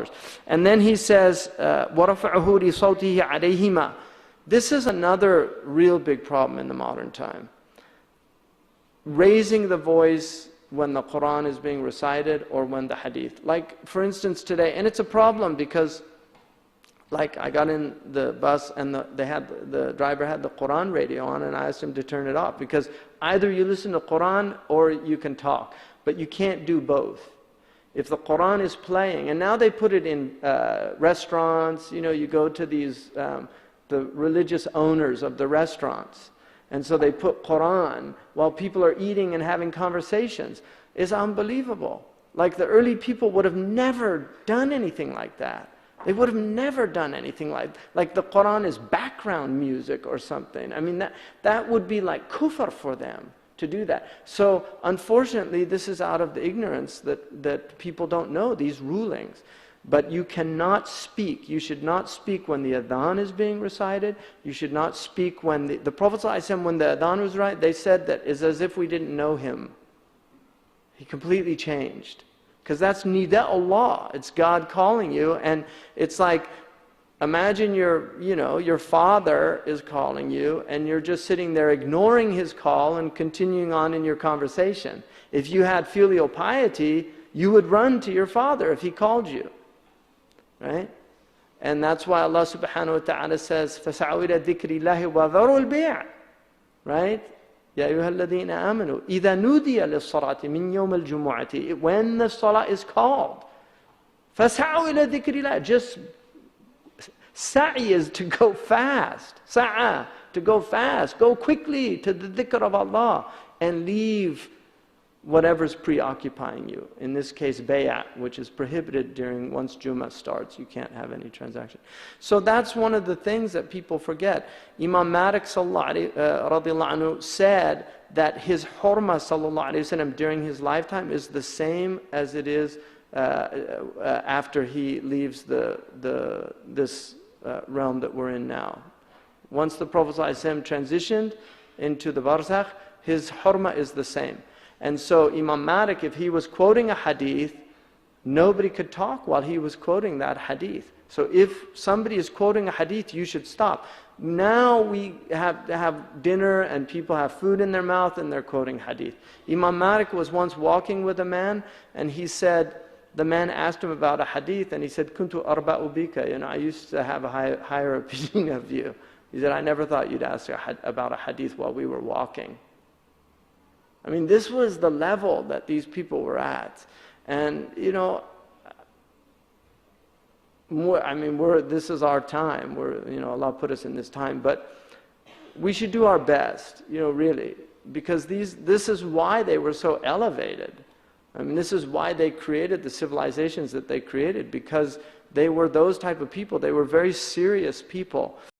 scholars. And then he says, وَرَفَعُهُ لِصَوْتِهِ عَلَيْهِمَا. This is another real big problem in the modern time. Raising the voice when the Quran is being recited or when the Hadith. Like, for instance, today, and it's a problem because, like, I got in the bus and the driver had the Quran radio on, and I asked him to turn it off, because either you listen to Quran or you can talk, but you can't do both. If the Quran is playing, and now they put it in restaurants, you know, you go to these, the religious owners of the restaurants, and so they put Quran while people are eating and having conversations. It's unbelievable. Like, the early people would have never done anything like that. They would have never done anything like the Quran is background music or something. I mean, that would be like kufr for them to do that. So unfortunately, this is out of the ignorance that people don't know these rulings. But you cannot speak. You should not speak when the Adhan is being recited. You should not speak when the Prophet ﷺ, when the Adhan was right, they said that it's as if we didn't know him. He completely changed. Because that's nida Allah. It's God calling you. And it's like, imagine your father is calling you, and you're just sitting there ignoring his call and continuing on in your conversation. If you had filial piety, you would run to your father if he called you. Right? And that's why Allah subhanahu wa ta'ala says, فَسَعُوا إِلَى ذِكْرِ اللَّهِ وَذَرُوا الْبِيعَ. Right? يَا أَيُّهَا الَّذِينَ آمَنُوا إِذَا نُودِيَ لِلصَّلَاةِ مِنْ يَوْمِ الْجُمُعَةِ. When the salah is called, فَسَعُوا إِلَى ذِكْرِ اللَّهِ. Just sa'i is to go fast. Sa'a, to go fast. Go quickly to the dhikr of Allah and leave whatever's preoccupying you. In this case, bay'at, which is prohibited during, once Jummah starts, you can't have any transaction. So that's one of the things that people forget. Imam Malik radiallahu anhu said that his hurma sallallahu alayhi wa sallam during his lifetime is the same as it is after he leaves this realm that we're in now. Once the Prophet sallallahu alayhi wa sallam transitioned into the barzakh, his hurma is the same. And so Imam Malik, if he was quoting a hadith, nobody could talk while he was quoting that hadith. So if somebody is quoting a hadith, you should stop. Now we have dinner and people have food in their mouth and they're quoting hadith. Imam Malik was once walking with a man, and he said, the man asked him about a hadith, and he said, Kuntu arba'u bika. You know, I used to have a higher opinion of you. He said, I never thought you'd ask about a hadith while we were walking. I mean, this was the level that these people were at. And, you know, this is our time. Allah put us in this time. But we should do our best, you know, really. Because this is why they were so elevated. I mean, this is why they created the civilizations that they created. Because they were those type of people. They were very serious people.